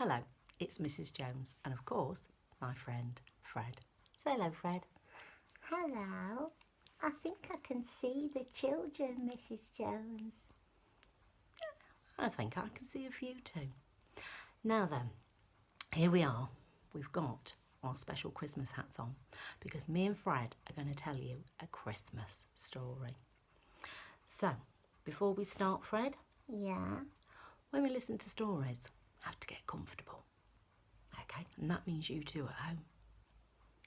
Hello, it's Mrs. Jones and of course my friend Fred. Say hello, Fred. Hello. I think I can see the children, Mrs. Jones. I think I can see a few too. Now then, here we are. We've got our special Christmas hats on because me and Fred are going to tell you a Christmas story. So, before we start, Fred, Yeah. when we listen to stories, we have to get comfortable. Okay, and that means you two at home.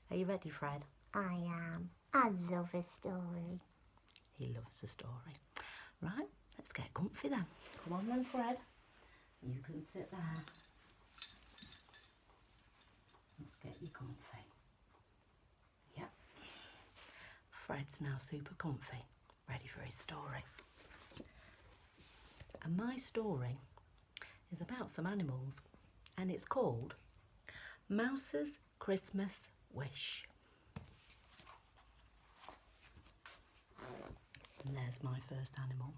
Are you ready, Fred? I am. I love a story. He loves a story. Right, let's get comfy then. Come on then, Fred. You can sit there. Let's get you comfy. Yep. Fred's now super comfy, ready for his story. And my story is about some animals, and it's called Mouse's Christmas Wish. And there's my first animal.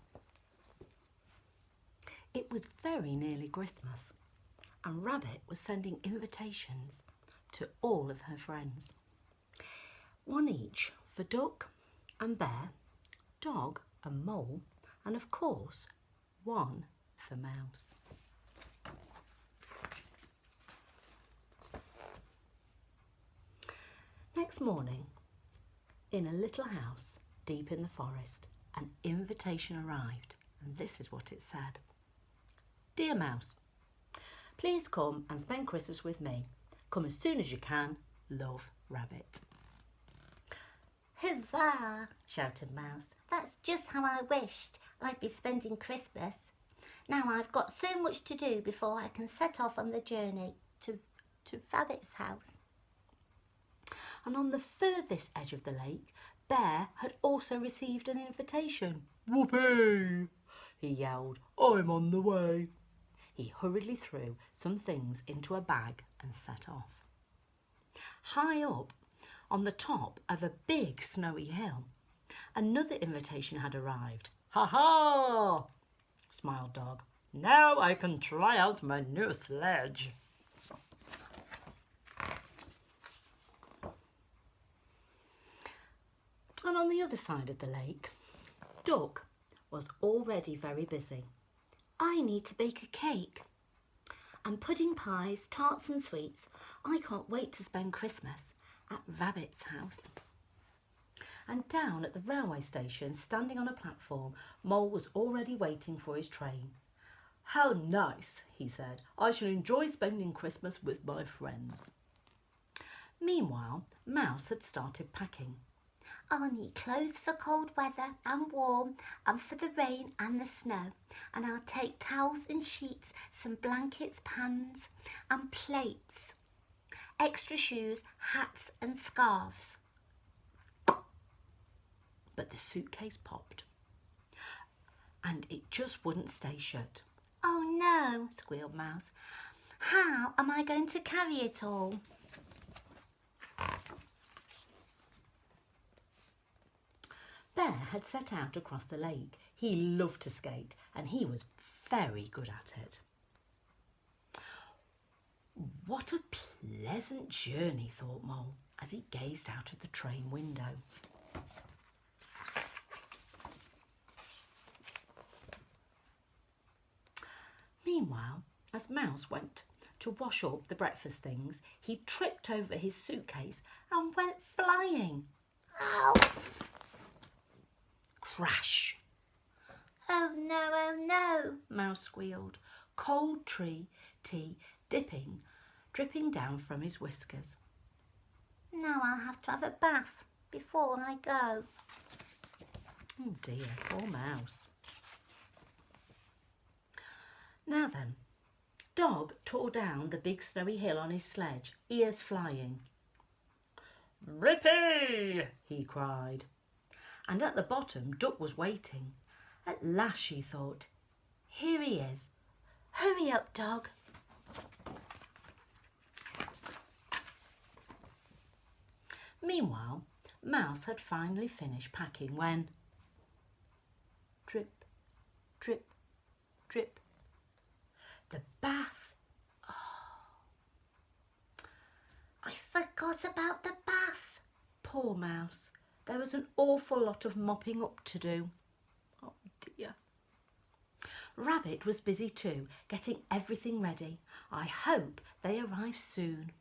It was very nearly Christmas, and Rabbit was sending invitations to all of her friends. One each for Duck and Bear, Dog and Mole, and of course, one for Mouse. Next morning, in a little house deep in the forest, an invitation arrived, and this is what it said. Dear Mouse, please come and spend Christmas with me. Come as soon as you can. Love, Rabbit. Hurrah! Shouted Mouse. That's just how I wished I'd be spending Christmas. Now I've got so much to do before I can set off on the journey to Rabbit's house. And on the furthest edge of the lake, Bear had also received an invitation. Whoopee! He yelled, I'm on the way. He hurriedly threw some things into a bag and set off. High up, on the top of a big snowy hill, another invitation had arrived. Ha ha! Smiled Dog. Now I can try out my new sledge. And on the other side of the lake, Duck was already very busy. I need to bake a cake. And pudding pies, tarts and sweets. I can't wait to spend Christmas at Rabbit's house. And down at the railway station, standing on a platform, Mole was already waiting for his train. How nice, he said. I shall enjoy spending Christmas with my friends. Meanwhile, Mouse had started packing. I'll need clothes for cold weather and warm, and for the rain and the snow. And I'll take towels and sheets, some blankets, pans and plates, extra shoes, hats and scarves. But the suitcase popped, and it just wouldn't stay shut. Oh no, squealed Mouse. How am I going to carry it all? Bear had set out across the lake. He loved to skate and he was very good at it. What a pleasant journey, thought Mole, as he gazed out of the train window. Meanwhile, as Mouse went to wash up the breakfast things, he tripped over his suitcase and went flying. Ow! Crash! Oh no, Mouse squealed, cold tea dripping down from his whiskers. Now I'll have to have a bath before I go. Oh dear, poor Mouse. Now then, Dog tore down the big snowy hill on his sledge, ears flying. Rippy! He cried. And at the bottom, Duck was waiting. At last, she thought, here he is. Hurry up, Dog. Meanwhile, Mouse had finally finished packing when... Drip, drip, drip. The bath. Oh, Mouse. There was an awful lot of mopping up to do. Oh dear. Rabbit was busy too, getting everything ready. I hope they arrive soon.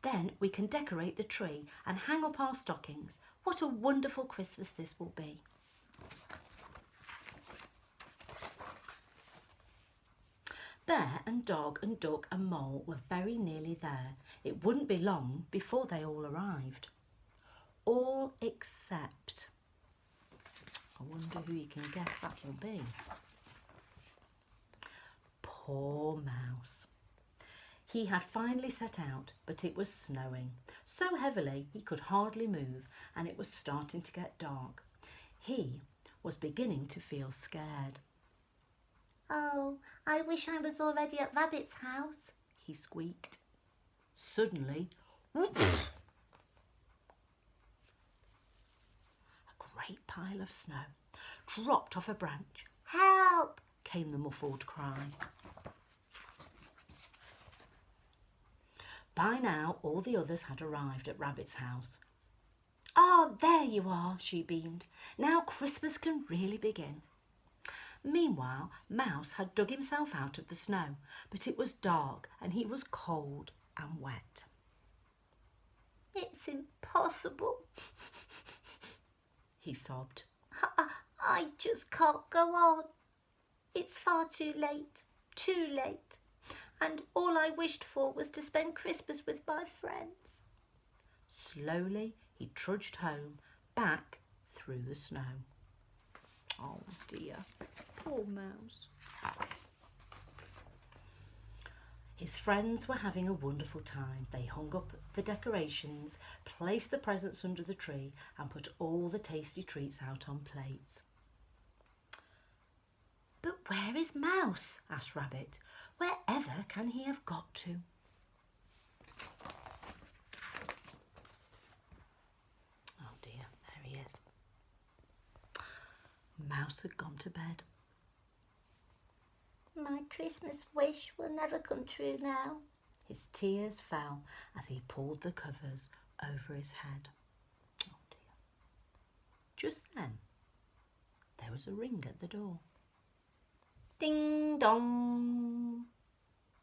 Then we can decorate the tree and hang up our stockings. What a wonderful Christmas this will be. Bear and Dog and Duck and Mole were very nearly there. It wouldn't be long before they all arrived. All except... I wonder who you can guess that will be. Poor Mouse. He had finally set out, but it was snowing so heavily he could hardly move, and it was starting to get dark. He was beginning to feel scared. Oh, I wish I was already at Rabbit's house, he squeaked. Suddenly, a great pile of snow dropped off a branch. Help! Came the muffled cry. By now, all the others had arrived at Rabbit's house. "Ah, there you are," she beamed. "Now Christmas can really begin." Meanwhile, Mouse had dug himself out of the snow, but it was dark and he was cold and wet. It's impossible, he sobbed. I just can't go on. It's far too late, and all I wished for was to spend Christmas with my friends. Slowly he trudged home, back through the snow. Oh dear, poor Mouse. His friends were having a wonderful time. They hung up the decorations, placed the presents under the tree, and put all the tasty treats out on plates. "But where is Mouse?" asked Rabbit. "Wherever can he have got to?" Oh dear, there he is. Mouse had gone to bed. My Christmas wish will never come true now. His tears fell as he pulled the covers over his head. Oh dear. Just then, there was a ring at the door. Ding dong.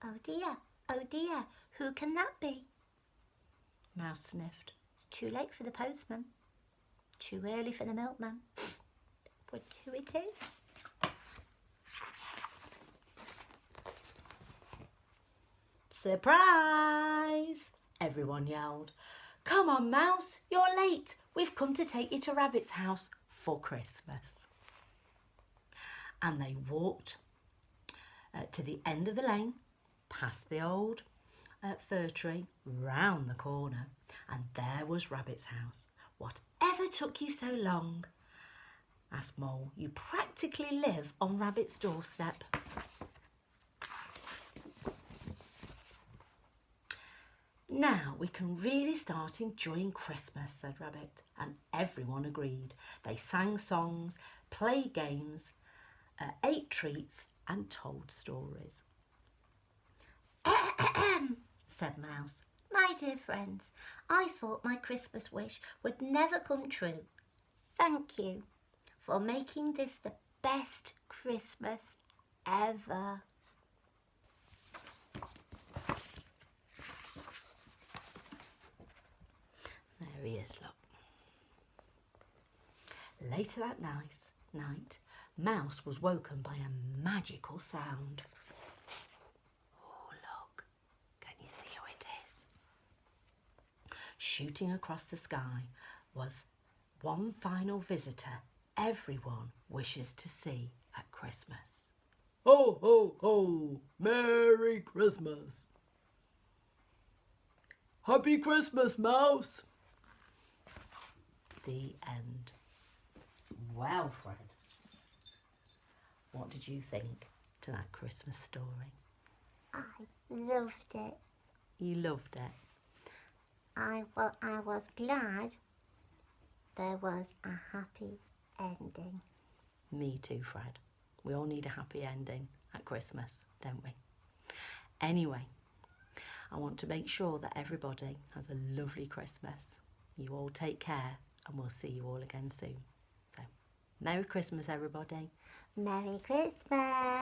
Oh dear, who can that be? Mouse sniffed. It's too late for the postman, too early for the milkman. Wonder who it is? Surprise! Everyone yelled. "Come on, Mouse, you're late. We've come to take you to Rabbit's house for Christmas." And they walked to the end of the lane, past the old fir tree, round the corner, and there was Rabbit's house. "Whatever took you so long?" asked Mole. "You practically live on Rabbit's doorstep." "Now we can really start enjoying Christmas," said Rabbit, and everyone agreed. They sang songs, played games, ate treats and told stories. Said Mouse. My dear friends, I thought my Christmas wish would never come true. Thank you for making this the best Christmas ever. There he is, look. Later that night, Mouse was woken by a magical sound. Oh, look. Can you see who it is? Shooting across the sky was one final visitor everyone wishes to see at Christmas. Ho, ho, ho! Merry Christmas! Happy Christmas, Mouse! The end. Well, Fred, what did you think to that Christmas story? I loved it. You loved it? I was glad there was a happy ending. Me too, Fred. We all need a happy ending at Christmas, don't we? Anyway, I want to make sure that everybody has a lovely Christmas. You all take care and we'll see you all again soon. So, Merry Christmas, everybody. Merry Christmas.